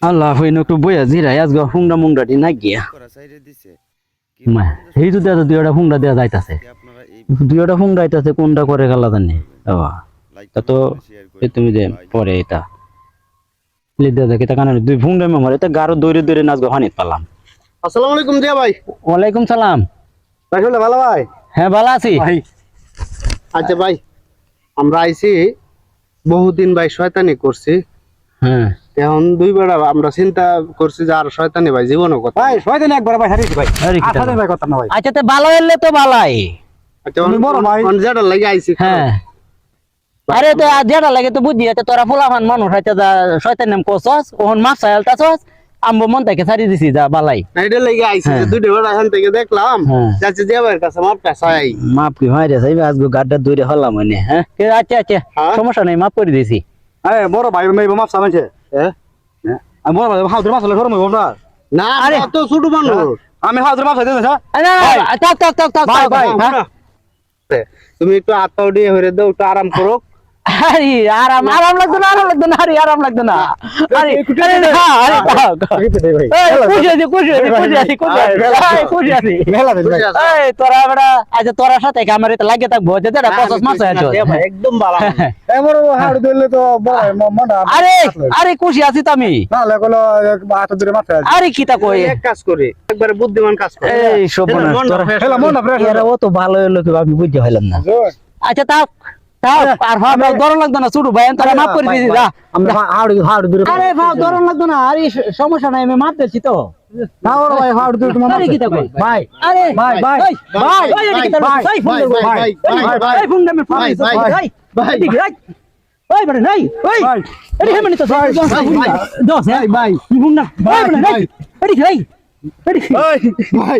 আল্লাহ হইন একটু বইয়া জিরাই আজকে হুংডা মুংডা দি না গিয়া মা এই তো দেয়া দুইটা হুংডা দেয়া যাইতাছে দুইটা হুংডা আইতাছে কোনটা করে গেলা জানি তা তো তুমি যে পরে এটা লে দেয়া দেখে তা কানে দুই হুংডা মেমোরি এটা গারো দৌড়ে দৌড়ে নাচ গো হানিত পালাম। আসসালামু আলাইকুম জিয়া ভাই। ওয়ালাইকুম সালাম ভাই শুনলে ভালো ভাই? হ্যাঁ ভালো আছি ভাই আচ্ছা ভাই আমরা আইছি বহুদিন ভাই শয়তানি করছি, হ্যাঁ এখন দুইবার আমরা চিন্তা করছি যে আর শয়তানি ভাই জীবনও কথা ভাই শয়তানি একবার ভাই হারিয়েছি ভাই আরে কি আসাদে ভাই কথা না ভাই। আচ্ছা তো ভালো এলে তো ভালাই আচ্ছা তুমি বড় ভাই। যেটা লাগে আইছি হ্যাঁ আরে তো যেটা লাগে তো বুঝি তো তোরা ফুলাফান মানুষ হইতে যা শয়তান নাম কোসস ওহন মাছ চাইলতাছস আমবো মন থেকে ছাড়ি দিছি যা বালাই এটা লাগে আইছি যে দুইটা বার এখান থেকে দেখলাম যাচ্ছে জিয়া ভাইয়ের কাছে মাপ চাই মাপ কি হয় রে সাইবে আজকে গাড্ডা দূরে হলাম মানে হ্যাঁ আচ্ছা আচ্ছা সমস্যা নাই মাপ করে দিছি। আরে বড় ভাই মেয়ে মাপ সামানছে হ্যাঁ আমি বড় ভাই হাউদের মাছ হলে ঘর মে বলনা না আরে তো ছোট মানুষ আমি হাউদের মাছ হইতে না থাক ভাই ভাই তুমি একটু আত্মাও দিয়ে হইরে দাও একটু আরাম করো। আরে আরাম আরাম লাগতো না আরে আরাম লাগতো না আরে আরে না আরে খুশি আছি এই তোরা বড়া আজ তোরা সাথে আমার এটা লাগে থাকবো যে তোরা কসস মাছ আছো একদম ভালো এমন হাউদ দিলে তো বড় মন আরে আরে খুশি আছি তো আমি না লাগলো হাত ধরে মাছ আরে কি তা কই এক কাজ করে একবারে বুদ্ধিমান কাজ করে এই শোভনা তোরা হেলা মন ফ্রেশ এরা ও তো ভালো হলো কি আমি বুঝতে হইলাম না। আচ্ছা তাও তাও আর ভাব দরন লাগতো না ছোট ভাই তোরা মাফ করে দিছি যা আমরা হাউদ ধরে আরে ভাব দরন লাগতো না আরে সমস্যা নাই আমি মাফ দিছি তো না বড় ভাই হাউদ ধরে তোমার আরে কি তা কই ভাই আরে ভাই ভাই ভাই ভাই ফোন দে ভাই ভাই ফোন দে ফোন দে ভাই ভাই ওই বড় নাই ওই আরে হেমনি তো দস ভাই ফোন না ভাই আরে ভাই আরে ভাই